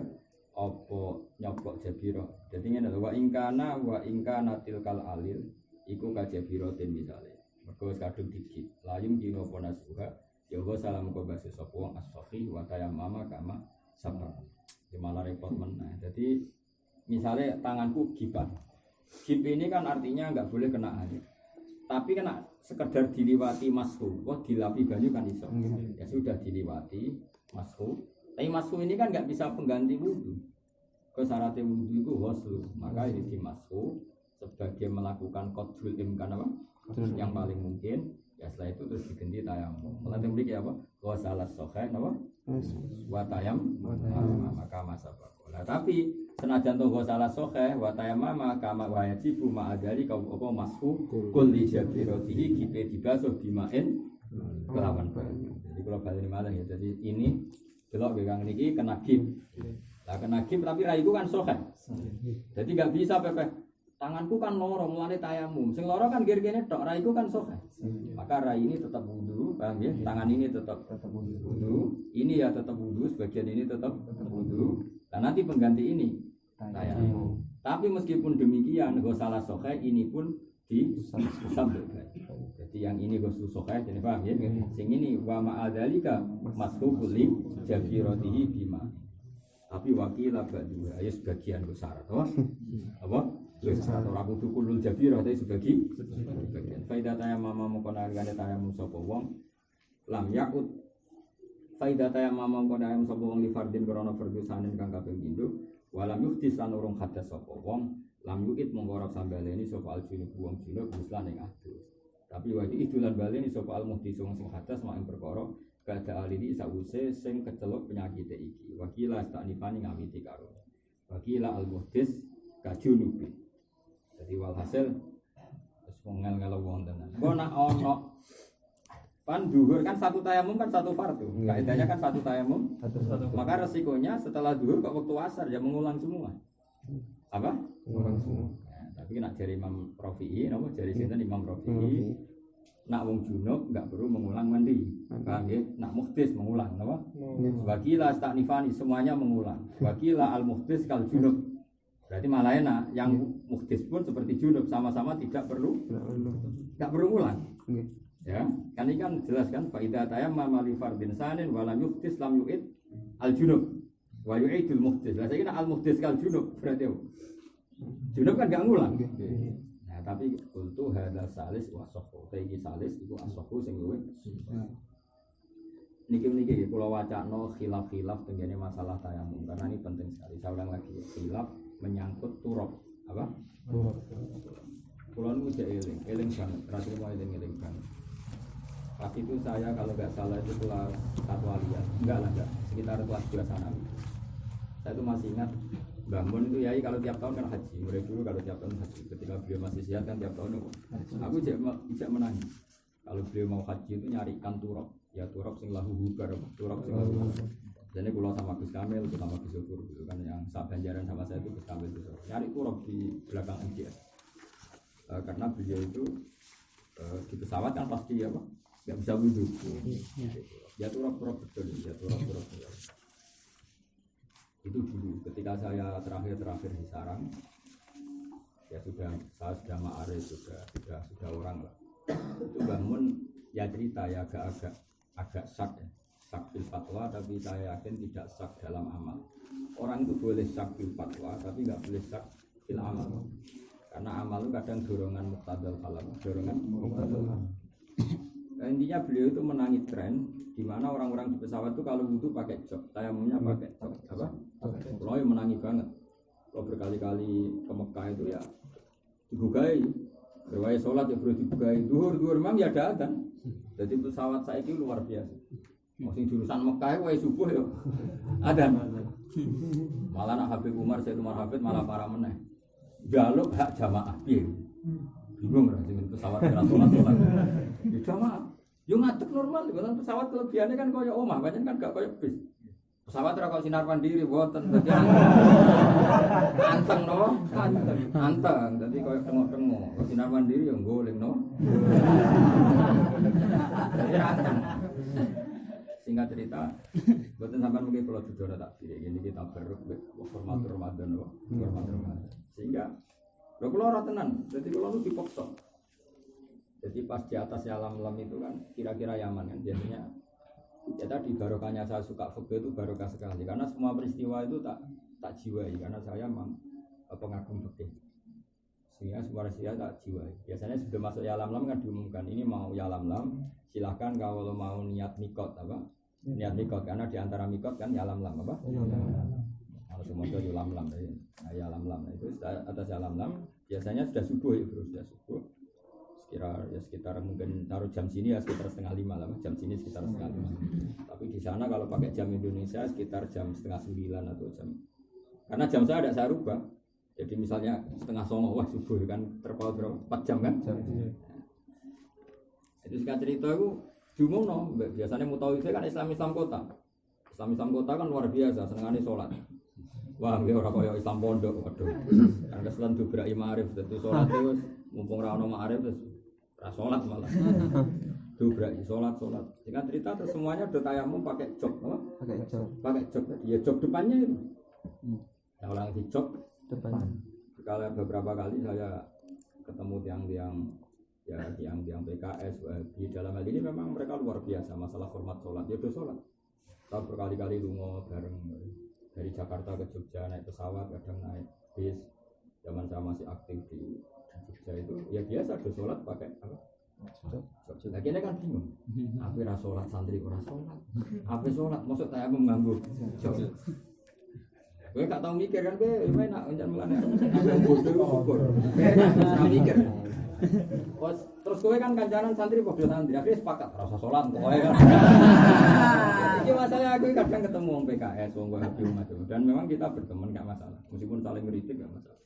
apa nyopok jabiro. Dadi ngene lho wa ingkana tilkal alil iku kajib birotin misale. Mergo wis kadung digip. Layung kira apa nasuha ya wa salam ko basa sapa wong as-safi wa tayammama kama sabra. Di malah repot meneh. Jadi misalnya tanganku gipan. Gip ini kan artinya enggak boleh kena air. Tapi kena sekedar diliwati mashu. Wah dilapi banyu kan iso. Ya sudah diliwati mashu. Tapi mashu ini kan enggak bisa pengganti wudu. Kesyaratnya wudu itu ghusl. Maka ini di mashu sebagai melakukan qadrul imkan apa? Yang paling mungkin. Ya setelah itu terus diganti tayamum. Mulai memiliki apa? Ghusalas sokhe, apa? Watayam, maka masa bakola. Tapi senajan to ghusalas sokhe, watayam maka wajibu ma'adari kau apa mashu kulli jabirotihi kita dibasuh bimain kelawan banyu. Jadi kalau balik malah ya. Jadi ini delok gang niki kena gip. Lah kena gip tapi raiku kan sokhe. Jadi nggak bisa pepeh. Tanganku kan loro mulane tayamum. Sing loro kan gir-gire tok, raiku kan sokhe. Maka rai ini tetap wudu, paham ya? Tangan ini tetap wudu. Ini ya tetap wudu, sebagian ini tetap wudu. Dan nanti pengganti ini tayamum. Tapi meskipun demikian, ghusalah sokhe ini pun disambungkan. Jadi yang ini ghusl sokhe, jadi paham ya? Sing ini wa ma'adzalika mashuqul li jabiratihi bima. Tapi wakil ba'du ya sebagian besar toh. Apa? Wis ora kudu kulul jabirah tapi sebagian. Faidah tayammum mongkon argane tayammum sapa wong lam yakut. Faidah tayammum mongkon tayammum sapa wong li fardin krana fardhu sanin kang kaping pindho walam yuhdis lan urung hadas sapa wong lam yuit mongko ora sambaleni sapa aljunub wong junub muslan ing adus. Tapi wadi idulan baleni sapa almuhdis wong sing hadas mak ing perkara kada alidi sawuse sing keceluk penyakit iki. Wakila stanifani ngawiti karo. Wakila almuhdis kajunubi. Jadi walhasil terus ngel-ngelo wong tenan. Kok nak ono pan dhuwur kan satu tayamum kan satu fardu. Kaidahnya kan satu tayamum satu. Maka resikonya setelah dhuwur kok waktu asar ya mengulang semua. Apa? Mengulang semua. Ya, tapi nak jari Imam Rafi'i, napa jari sinten Imam Rafi'i. Nak wong junub enggak perlu mengulang mandi. Paham ya? Nak muhdis mengulang, napa? Wakila stanifani semuanya mengulang. Wakila al-muhdis kal junub. Berarti malah enak, yang muhdis pun seperti junub sama-sama tidak perlu ulang. Ya, kan ini kan jelas kan faida tayammama li fardin sanin wa lam yuhdis lam yu'id al junub wa yu'idul muhdis. Lah saiki al muhdis kal junub berarti junub kan enggak ngulang. Nah, tapi untuk hadza salis wa sahhu. Iki salis iku as-sahhu sing luwih. Niki kula wacana khilaf-khilaf tengene masalah tayamum karena ini penting sekali. Saya ulang lagi, khilaf menyangkut turab apa? Pulau nu eling banget, terakhir mau eling banget. Pas itu saya kalau nggak salah itu kelas 1 aliyah, enggak, sekitar kelas 2 sanawi. Saya itu masih ingat bangun itu yai kalau tiap tahun kan haji, mulai dulu kalau tiap tahun haji. Ketika beliau masih sehat kan tiap tahun aku tidak menangis. Kalau beliau mau haji itu nyarikan turab, ya turab sing lahu hubar, turab sing lahu. Jadi kalau sama Gus Kamil, sama Gus Syukur gitu kan yang saat Banjaran sama saya itu Gus Kamil itu nyari turab di belakang MGS. Karena beliau itu di pesawat kan pasti apa nggak bisa wudhu. Ya turab betul, ya turab. Itu dulu ketika saya terakhir di sarang, ya saya sudah ma'arif sudah orang lah. Itu bangun ya cerita ya agak sak ya. Sak fil fatwa tapi saya yakin tidak sak dalam amal. Orang itu boleh sak fil fatwa tapi nggak boleh sak fil amal. Karena amal itu kadang dorongan muqtadal kalam, Nah, intinya beliau itu menangi tren di mana orang-orang di pesawat itu kalau wudhu pakai jok, tayamumnya pakai jok, apa? Kalau yang menangi banget. Kalau berkali-kali ke Mekah itu ya dibukai, berwaya sholat ya perlu dibukai, duhur memang ya ada adzan. Jadi pesawat saya itu luar biasa. Masih jurusan Mekah wae subuh ya. Adzan. Malah nak Habib Umar, saya Umar Habib malah para meneh. Jaluk hak jamaah piye. Bingung lah dengan pesawat sholat. Ya jamaah. Yo ngadeg normal, dengan pesawat kelebihannya kan koyo omah, pancen kan gak koyo bis. Pesawat ora kok sinar mandiri mboten dadi anteng no, anteng. Dadi koyo tengok-tengok, sinar mandiri yo goleng no. Dadi anteng. Singkat cerita, mboten sampean mungkin kula duduk tak pilih ini kita hormat Ramadan no, hormat Ramadan. Sehingga lho kula ora tenan, dadi kula nu dipaksa. Jadi pas di atas alam itu kan kira-kira Yaman kan biasanya ya tadi barokahnya saya suka fikih itu barokah sekali karena semua peristiwa itu tak jiwai karena saya memang pengagum fikih sehingga semua peristiwa tak jiwai. Biasanya sebelum masuk Yalam kan diumumkan ini mau Yalam silahkan kalau mau niat mikot apa niat mikot karena di antara mikot kan Yalam apa kalau semua itu Yalam Yalam itu atas Yalam biasanya sudah subuh ya bro sudah subuh. Sekitar mungkin taruh jam sini ya sekitar 4:30 lah, jam sini sekitar 4:30. Tapi di sana kalau pakai jam Indonesia sekitar jam 8:30 atau jam. Karena jam saya ada saya rubah. Jadi misalnya 8:30 wah subuh kan terpaut berapa 4 jam kan? Itu sekarang cerita aku diumumno, biasanya mutawif kan Islam kota. Islam kota kan luar biasa, senengane sholat. Wah, dia orang kaya Islam pondok, waduh. Kan keselan dobrak ma'arif, dadi sholat itu mumpung ra ono ma'arif terus ra sholat malah. Dobrak sholat. Singkat cerita terus semuanya udah tayamum pakai jok, apa? Pakai jok tadi. Ya jok depannya itu. Nah, ulang di jok depan. Kalau beberapa kali saya ketemu tiang PKS di dalam hal ini memang mereka luar biasa masalah hormat sholat. Ya udah sholat. Tahu berkali-kali lunga bareng dari Jakarta ke Jogja naik pesawat, kadang naik bis. Zaman saya masih aktif di Jogja itu, ya biasa ada sholat pakai apa? Jogja. Akhirnya kan bingung. Apa ora sholat santri ora sholat? Apa sholat? Maksud saya mengganggu Jogja. Gue gak tau mikir kan, gue enak jangan mulane. Aku bodoh syukur. Gak mikir. Terus gue kan kancanan santri padha santri, akhirnya sepakat rasa sholat pokoknya kan. Jadi masalah aku kadang ketemu wong PKS, wong Wahabi macam dan memang kita berteman gak masalah. Meskipun saling ngeritik gak masalah.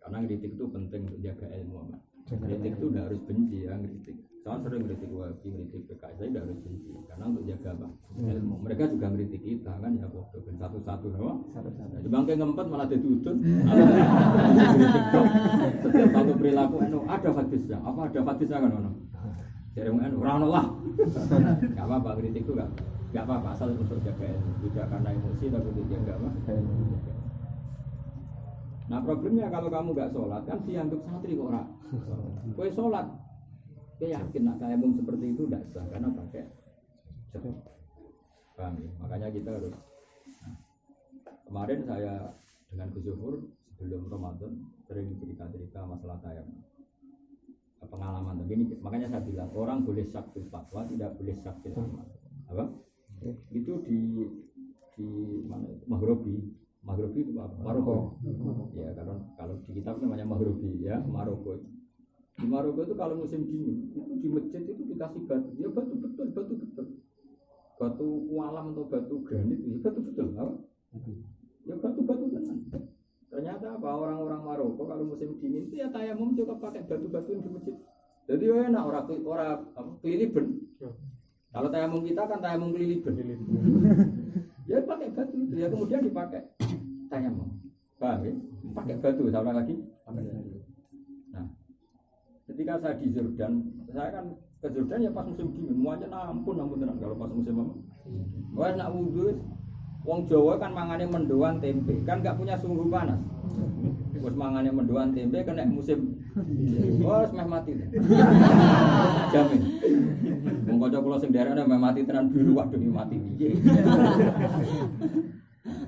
Karena ngeritik itu penting untuk jaga ilmu aman. Ngeritik itu tidak harus benci ya ngeritik. Saya sering ngeritik Wahabi, ngeritik PKS, saya tidak harus benci. Karena untuk jaga apa? Ilmu. Mereka juga ngeritik kita kan ya bodoh ben satu-satu no. Jadi bangke ngempet malah ditutun. Setiap satu perilaku ada hadisnya. Apa ada hadisnya kan ono? Jadi ora ono lah. Enggak apa-apa ngeritik itu enggak apa-apa asal untuk jaga ilmu. Tidak karena emosi tapi untuk jaga apa? Nah problemnya kalau kamu enggak sholat kan dianggap santri kok ora. Kowe sholat, kowe yakin nak tayamum seperti itu enggak sah karena pakai jok. Paham ya? Makanya kita harus. Nah, kemarin saya dengan Gus Zufur sebelum Ramadan sering cerita-cerita masalah tayamum. Pengalaman tapi ini makanya saya bilang orang boleh syak fil fatwa tidak boleh syak fil amal. Apa? Itu di mana? Maghribi itu apa? Maroko. Ya kalau di kitab namanya Maghribi ya, Maroko. Di Maroko itu kalau musim dingin itu di masjid itu dikasih batu. Ya batu betul. Batu kualam atau batu granit ya batu betul. Apa? Ya batu tenan. Ternyata apa orang-orang Maroko kalau musim dingin itu ya tayamum juga pakai batu-batu di masjid. Jadi enak orang keliliben. Kalau tayamum kita kan tayamum keliliben. Ya pakai batu itu ya kemudian dipakai tayamum. Paham ya? Pakai batu sama lagi. Nah, ketika saya di Jordan, saya kan ke Jordan ya pas musim dingin. Semuanya ampun tenang kalau pas musim apa? Wah nak wudu. Wong Jawa kan mangane mendoan tempe, kan enggak punya suhu panas. Wes mangane mendoan tempe kena musim. Wes meh mati. Jamin. Wong kanca kula sing daerahne meh mati tenan biru waduh mati piye.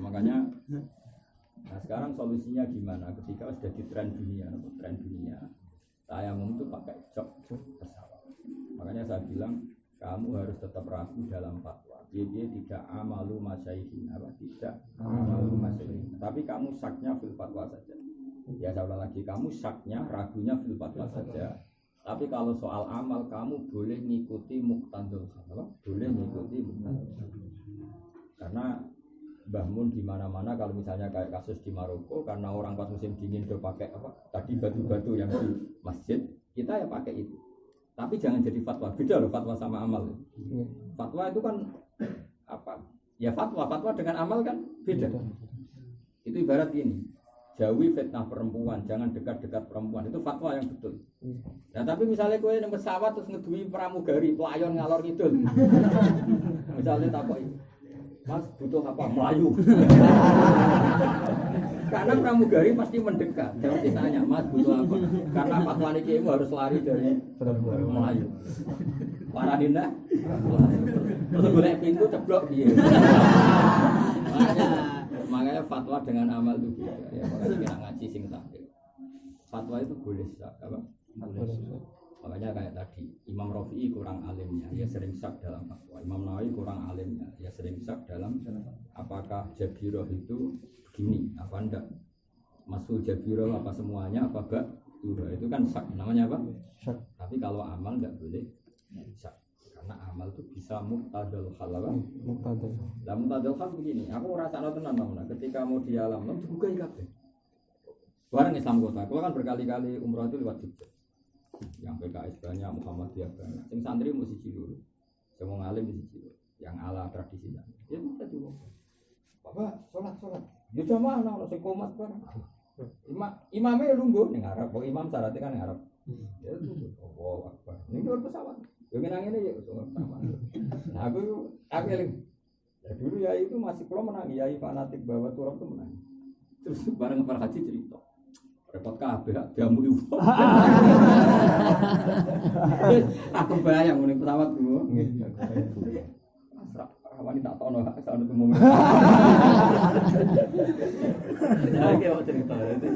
Makanya nah sekarang solusinya gimana ketika sudah di tren dunia, tayamum itu pakai jok pesawat. Makanya saya bilang kamu harus tetap ragu dalam fatwa. Dia tidak amalu masyaihin apa tidak amalu masyaihin. Tapi kamu syaknya fil fatwa saja. Ya saya ulang lagi kamu syaknya ragunya fil fatwa saja. Tapi kalau soal amal kamu boleh ngikuti muqtadul apa? Boleh ngikuti muqtadul. Karena Mbah Mun di mana-mana kalau misalnya kayak kasus di Maroko karena orang pas musim dingin udah pakai apa tadi batu-batu yang di masjid, kita ya pakai itu. Tapi jangan jadi fatwa. Beda loh fatwa sama amal. Fatwa itu kan apa? Ya fatwa dengan amal kan beda. Itu ibarat gini. Jauhi fitnah perempuan, jangan dekat-dekat perempuan. Itu fatwa yang betul. Nah, tapi misalnya kowe nang pesawat terus ngedui pramugari, pelayon ngalor ngidul. Misalnya takoi, Mas butuh apa? Melayu. Karena pramugari pasti mendekat. Jangan ditanya, Mas butuh apa? Karena fatwa niki harus lari dari Melayu. Parahin dah. Terus golek pintu ceblok piye. Makanya fatwa dengan amal itu beda. Ya, makanya kita ngaji sing takdir. Fatwa itu boleh sah, apa? Boleh sah. Makanya kayak tadi, Imam Rafi'i kurang alimnya, dia sering sak dalam fatwa. Imam Nawawi kurang alimnya, dia sering sak dalam apakah Jabiroh itu begini, apa enggak? Masul Jabiroh apa semuanya, apa enggak? Itu kan sak, namanya apa? Sak. Tapi kalau amal enggak boleh sak. Karena amal itu bisa muqtadul hal apa? Muqtadul hal begini, aku ngerasa tenan namanya. Ketika mau di alam, dibuka kabeh. Barang Islam kota, kalau kan berkali-kali umroh itu lewat Jogja. Yang PKS banyak, Muhammadiyah banyak. Yang santri mesti dulu, semua ngalim mesti dulu. Yang ala tradisinya, ya kita dulu. Bapak sholat. Ya jamaah nang sing komat barang. Imamnya lungguh ning Arab, kok imam syaratnya kan ning Arab. Ya lungguh. Oh, Akbar. Ning luar pesawat. Yo menang ini ya sama. Nah aku eling. Ya dulu ya itu masih kalau menang yai fanatik bahwa turun itu menang. Terus bareng para haji cerita. Repot kabeh jamu ibu. Aku bayang muni pesawat dulu. Awani tak tono hak sak ono umum. Ya iki cerita itu.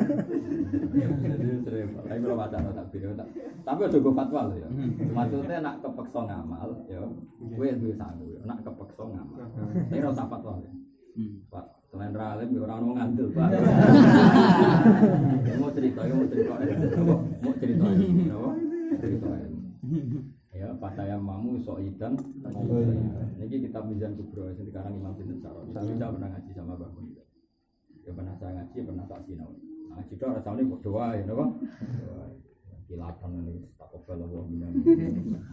Ayo kalau baca tak video tak. Tapi aja go fatwa lho ya. Maksudnya nak kepeksa ngamal ya. Kowe duwe sanggup ya. Nak kepeksa ngamal. Tapi ora usah fatwa. Pak, selain ralim ya ora ono ngandel, Pak. Mau cerita. Mau cerita. Ya, fataya mamu soidan. Ini kitab Mizan Kubro yang sekarang Imam Bin Sa'ad. Saya pernah ngaji sama Mbak Mun. Ya pernah saya ngaji, pernah tak sinau. Ngaji itu rasanya berdoa ya, apa? Kilatan ini tak kobel Allah minam.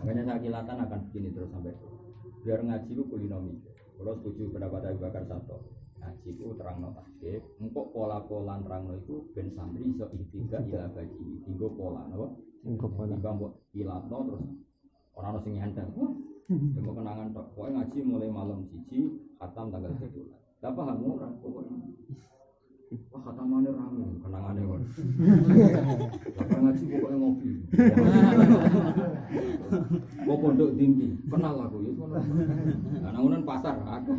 Makanya saya kilatan akan begini terus sampai biar ngaji itu kulinomi. Kalau setuju pendapat Abu Bakar Sato, ngaji itu terang no tasbih. Engkau pola-pola terang no itu ben santri iso ihtiga ila bagi. Tinggal pola, apa? Tinggal buat kilatno terus orang sing nyantel. Demo kenangan tok. Pokoke ngaji mulai malam 1 khatam tanggal 7. Lah paham ora pokoke. Wah khatamane rame kenangane kok. Lah ngaji pokoke ngopi. Kok pondok tinggi. Kenal aku ya ngono. Lah nang pasar aku.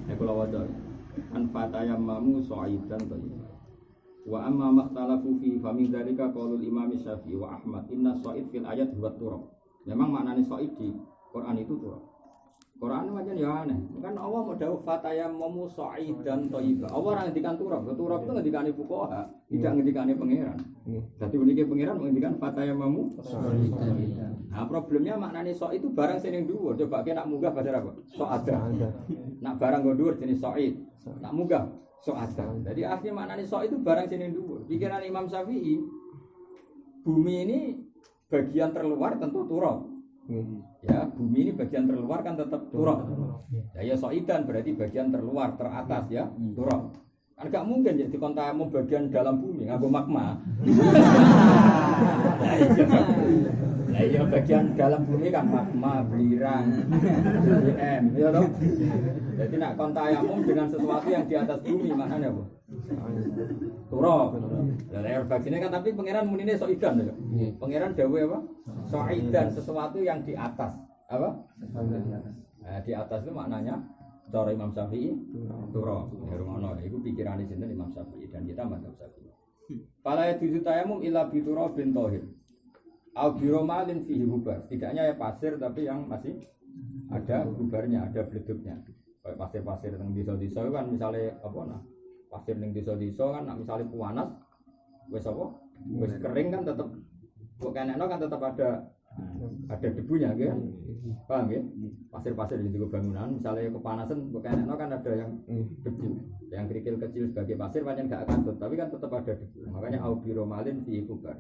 Ya kula waca. An fatayammamu sa'idan thayyib. Wa amma makhtalafu fi famin dzalika qaulul Imam Syafi'i wa Ahmad inna sha'id fil ayat huwa turab. Memang maknane sha'id di Quran itu turab. Quran macam ya aneh. Kan Allah mau dawuh fatayammamu sha'idan thayyiba. Allah ora ngendikan turab. Turab itu ngendikane fuqaha, tidak ngendikane pangeran. Dadi meniki pangeran ngendikan fatayammamu sha'idan. Nah, problemnya maknane sha'id itu barang sing ning dhuwur. Coba kene nak munggah bahasa apa? Sha'ada. Nak barang nggo dhuwur jenis sha'id. Nak munggah So'ada. Jadi akhirnya maknanya so' itu barang sini dulu. Pikiran Imam Syafi'i, bumi ini bagian terluar tentu turab. Ya, bumi ini bagian terluar kan tetap turab. Ya so'idan berarti bagian terluar, teratas ya, turab. Kan gak mungkin jadi kontamu bagian dalam bumi, nganggo magma. Nah iya bagian dalam bumi kan magma, belirang, BBM, ya toh. Jadi nak kontayamum dengan sesuatu yang di atas bumi maknanya apa? Turab. Dan air bagiannya kan tapi pangeran munine so'idan ya. Pangeran dawuh apa? So'idan sesuatu yang di atas. Apa? Nah, di atas itu maknanya cara Imam Syafi'i turab. Ya rumono iku pikirane sinten Imam Syafi'i dan kita mazhab Syafi'i. Fala yajuzu tayammum illa bi turabin thahir. Au bi romalin fihi hubar. Tidaknya ya pasir tapi yang masih ada hubarnya, ada beleduknya. Kayak pasir-pasir yang desa-desa kan misalnya apa nah pasir yang desa-desa kan nak misalnya panas wis apa wis kering kan tetap kok kenekno kan tetap ada Ada debunya kan? Paham ya? Pasir-pasir di bangunan, misalnya kepanasan, bukan kan ada yang debu, yang kerikil kecil sebagai pasir, banyak nggak akan tutup, tapi kan tetap ada debu. Makanya aubiromalin fi kubar.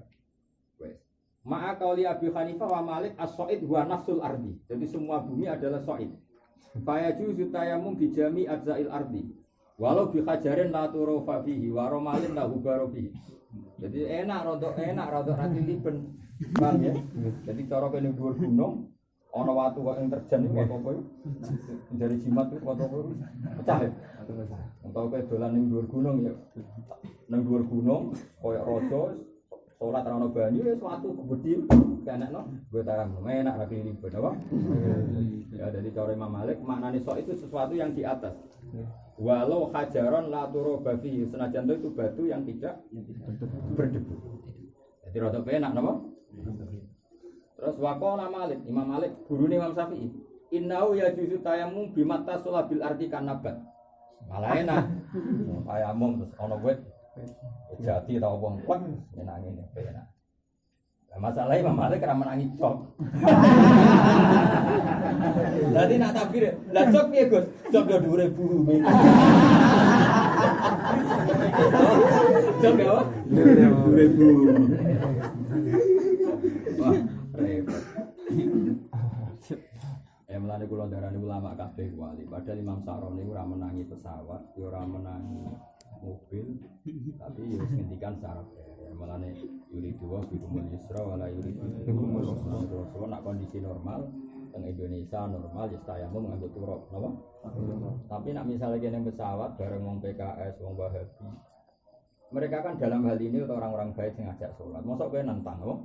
Wes. Ma'a qauli Abi Hanifah wa Malik as-so'id huwa nafsul ardi. Jadi semua bumi adalah so'id. Fayajuzu tayammum bi jami ajza'il ardi. Walau bi hajarin la turofa fihi wa romalin la hubaro fihi. Jadi enak rodok rati liben. Paham ya? Jadi cara kene dhuwur gunung ana watu kok yang terjan iki apa ya? Dari jimat itu apa pecah ya? Entah kowe dolan ning dhuwur gunung ya. Ning dhuwur gunung koyo raja salat ra ono banyu wis watu gedhi kenekno gue tarang enak ra liben apa? Ya dari cara Imam Malik maknane sok itu sesuatu yang di atas. Walau hajaron la turoba fihi senajan itu batu yang tidak berdebu. Jadi rada penak napa? Terus waqala Malik, Imam Malik gurune Imam Syafi'i. Innahu yajuzu tayammum bimatta sulabil ardi kanabat. Malah enak. Tayammum terus ana wit jati ta apa kuat enak ngene enak. Lah masalah Imam Malik ra menangi cok. Dadi nak takbir, lah cok piye Gus? Cok yo dhuwure bumi. Cok yo dhuwure bumi. Wah, repot. Mulane kula darani ulama kabeh wali. Padahal Imam Saroni ora menangi pesawat, ora menangi mobil, tapi ya ngendikan syarat. Mulane yuridu wa bikumul yusra wala yuridu bikumul usra. Terus nak kondisi normal teng Indonesia normal ya tayammum nganggo turab, napa? Tapi nak misalnya kene pesawat bareng wong PKS, wong Wahabi. Mereka kan dalam hal ini orang-orang baik yang ngajak sholat. Masa kowe nentang, apa?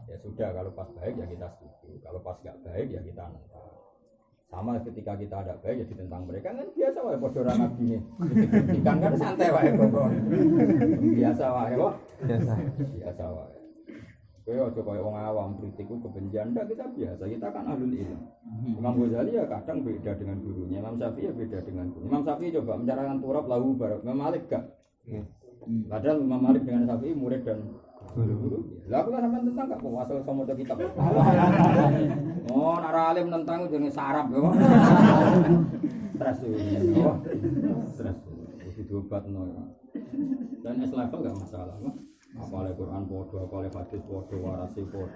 Ya sudah, kalau pas baik ya kita setuju. Kalau pas nggak baik ya kita nentang. Sama ketika kita ada baik ya ditentang mereka kan biasa wae padha ora nabi ne. Ikan kan santai wae kok. Biasa wae kok. Biasa wae. Kowe aja koyo wong awam kritik ku kebencian ndak kita biasa. Kita kan ahlul ilm. Imam Ghazali ya kadang beda dengan gurunya. Imam Syafi'i ya beda dengan guru. Imam Syafi'i coba mencarahkan turab lahu barak. Imam Malik gak. Padahal Imam Malik dengan Syafi'i murid dan guru. Lah aku sampean tentang gak kok asal sama kitab. Oh, nara alim tentang jenenge sarap ya. Stres yo. Stres. Itu diobatno ya. Dan S level gak masalah. Apale Quran podo, apale hadis podo, warasi podo.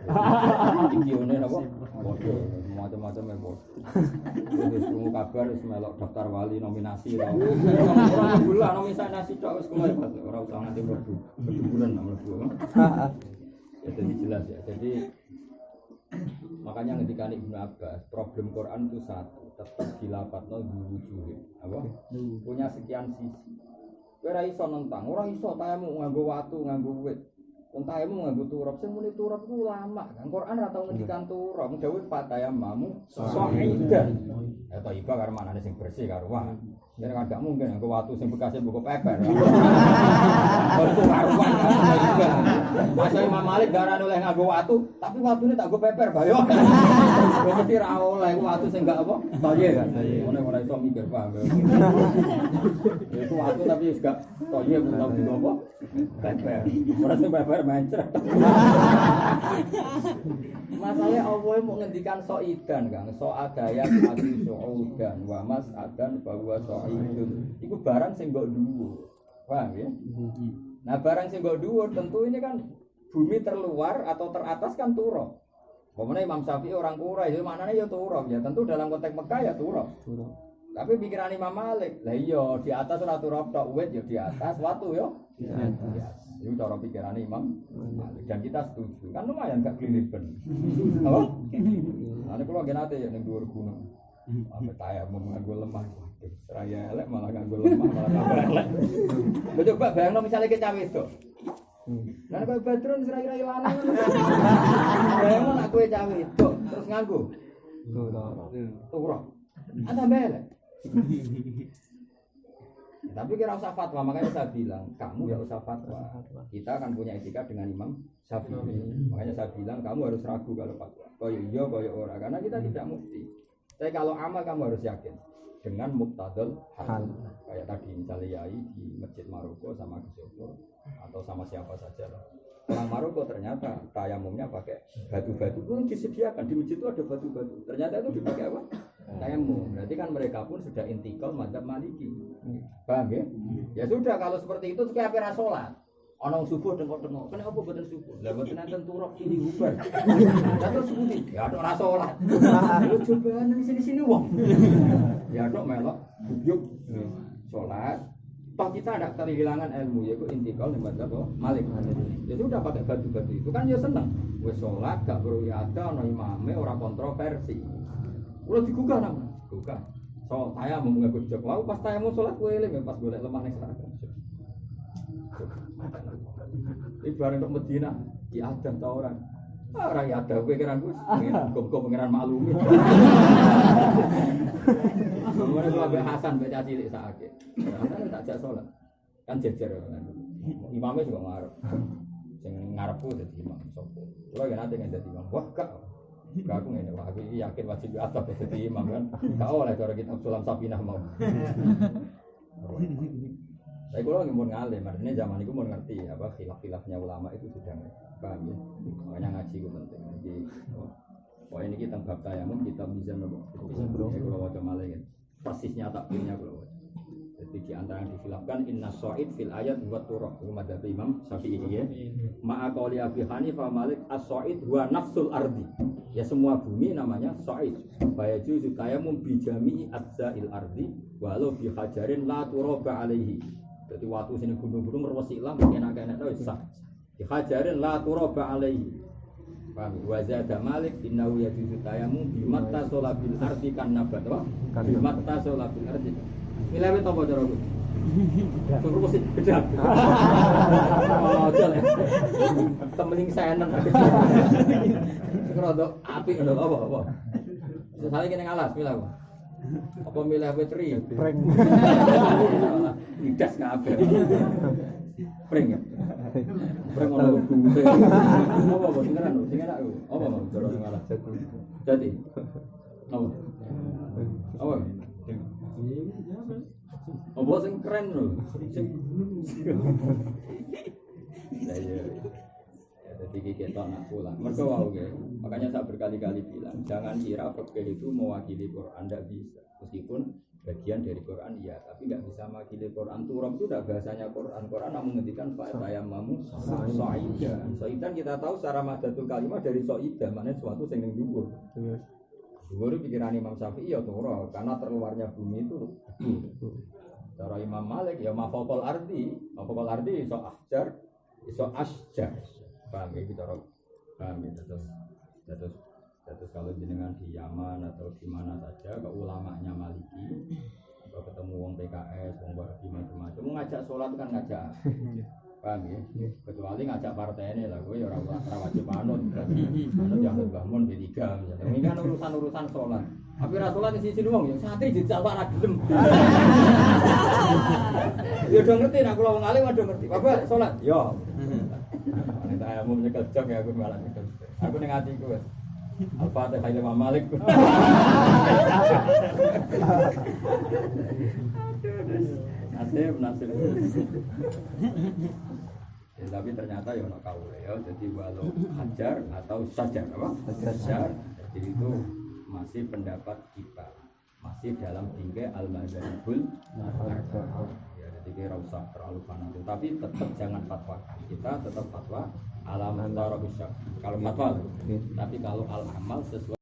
Iki one napa? Podo, macam-macam e podo. Wis krungu kabar wis melok daftar wali nominasi lho. Ora bulan nominasi tok wis kuwi ora usah nganti mlebu. Bulan mlebu. Ya jadi jelas ya. Jadi makanya ketika Ibnu Abbas problem Quran itu satu, tetap dilapatno wujuhe. Apa? Punya sekian sisi. Ora iso nentang, ora iso tayamu nganggo watu, nganggo wit. Wong tayamu nganggo turab, sing muni turab ku ulama. Kan Quran ora tau ngendikan turab, dawuh fatayamamu sa'idan. Ya ta iba karo manane sing bersih karo wah. Yen kan gak mungkin nganggo watu sing bekase buku peper. Itu karuan. Masa Imam Malik darane oleh nganggo watu, tapi watune tak nggo peper bae. Kok mesti ra oleh watu sing gak apa? Toye kan. Ngene ora iso mikir paham. Itu watu tapi wis gak toye butuh juga apa? Peper. Ora sing peper mencret. Masalahnya Allah mau ngendikan so'idan kan, so'adaya mati so'udan, wa mas'adan bahwa so'idun. Itu barang sing mbok dhuwur. Paham ya? Nah barang sing mbok dhuwur tentu ini kan bumi terluar atau teratas kan turab. Pokoknya Imam Syafi'i orang Quraisy, itu maknanya ya turab ya. Tentu dalam konteks Mekah ya turab. Tapi pikiran Imam Malik, lah iya di atas ora turab tok wit ya di atas, watu ya di atas. Itu cara pikiran Imam Malik dan kita setuju. Kan lumayan gak kelilipan. Apa? Ane kula nggih nate ning dhuwur gunung. Sampai tayammum nganggo lemah. Seraya elek malah nganggo lemah malah tambah elek. Coba bayangno misale ke cawe wedok. Lah kok Badrun serai-rai lanang. Bayangno nek kowe cawe wedok terus nganggo turab. Ada belek. Tapi kira usah fatwa, makanya saya bilang kamu ya usah fatwa. Kita akan punya etika dengan Imam Syafi'i. Makanya saya bilang kamu harus ragu kalau fatwa. Koyo iya koyo ora, karena kita tidak mufti. Tapi kalau amal kamu harus yakin dengan muqtadal hal. Kayak tadi misalnya yai di Masjid Maroko sama Gus Yofur atau sama siapa saja lah. Orang Maroko ternyata tayamumnya pakai batu-batu itu disediakan di masjid itu ada batu-batu. Ternyata itu dipakai apa? Tayamum. Berarti kan mereka pun sudah intikal madzhab Maliki. Paham ya? Ya sudah kalau seperti itu kayak apa sholat? Orang subuh tengok-tengok. Kenapa boten subuh? Lah boten enten turok ini bubar. Terus subuh ya ada ora sholat. Lu cobaan di sini-sini wong. Ya ada melok yuk sholat. Toh kita tidak kehilangan ilmu, yaitu intikal di madzhab Malik. Ya sudah pakai batu-batu itu kan ya seneng. Wes sholat gak perlu ada, no imame orang kontroversi. Udah digugah nama, gugah. So saya mau mengaku jawab, lalu pas saya mau sholat gue eling, pas gue lemah nih seragam. Ibarat untuk Medina, di Adam tau orang. Orang ya ada gue kira gue, gue pengiran maklumi. Kemudian kalau Mbak Hasan baca cilik sakit, Hasan tak jak sholat, kan jejer. Imamnya juga ngarep, jangan ngarepku jadi imam. Kalau yang nanti yang jadi imam, wah kak, aku ini, wah aku yakin wajib atas jadi imam kan. Kau oleh cara kitab Sulam Sabinah mau. Tapi kalau nggak mau ngalim, artinya zaman itu mau ngerti apa khilaf-khilafnya ulama itu sudah paham ya. Makanya ngaji itu penting. Jadi, wah ini kita bab tayamum kita bisa kalau wajah malaikat. Persisnya takbirnya kalau jadi di antara yang dikhilafkan inna so'id fil ayat buat turok madzhab Imam Syafi'i ya ma'a qauli Abi Hanifah Malik as-so'id huwa nafsul ardi ya semua bumi namanya so'id bayaju tayammum bi jami'i ajza'il ardi walau bi hajarin la turaba alaihi jadi waktu sini gunung-gunung merwasi ilang enak-enak tau sah bi hajarin la turaba alaihi wa zada Malik innahu yajuzu tayammum bi matta solabil ardi kan nabat wa bi matta solabil ardi milih apa cara ku suruh mesti gedang oh jol ya temeling senen sekrado apik lho apa misalnya kene ngalas milih apa milih petri prank idas kabeh prank ya prank ono duwe apa sing enak sing enak apa mau cara ngalas jadi apa apa sing keren lho sing jadi kita nak pulang mereka wow ya makanya saya berkali-kali bilang jangan kira fikih itu mewakili Quran tidak bisa meskipun bagian dari Quran ya tapi nggak bisa mewakili Quran turab itu udah bahasanya Quran namun menghentikan tayammamu soidan kita tahu secara madatul kalimat dari soidah maknanya sesuatu yang dhuwur dhuwur pikiran Imam Syafi'i ya turab karena terluarnya bumi itu cara Imam Malik ya mafaqal ardi iso ahjar iso asjar paham ya kita paham ya terus kalau jenengan di Yaman atau di mana saja ke ulamanya Maliki atau ketemu wong PKS wong Wahabi macam-macam ngajak sholat kan ngajak paham ya kecuali ngajak partai ini lah gue ya orang wajib panut yang bangun B3 misalnya ini kan urusan sholat tapi rasulat di sini wong yang santri dijak ora gelem ya udah ngerti nak kula wong alim udah ngerti bapak sholat yo saya mau nyekel jok ya aku malah nyekel aku ning atiku wis Al-Fatihah Imam Malik nasib ya, tapi ternyata ya ono kaule ya jadi walau hajar atau sajar apa sajar jadi itu masih pendapat kita masih dalam tingkai al-mazhabul ya jadi kira usah terlalu fanatik tapi tetap jangan fatwa kita tetap fatwa alam tarabisyak kalau fatwa tapi kalau al-amal sesuai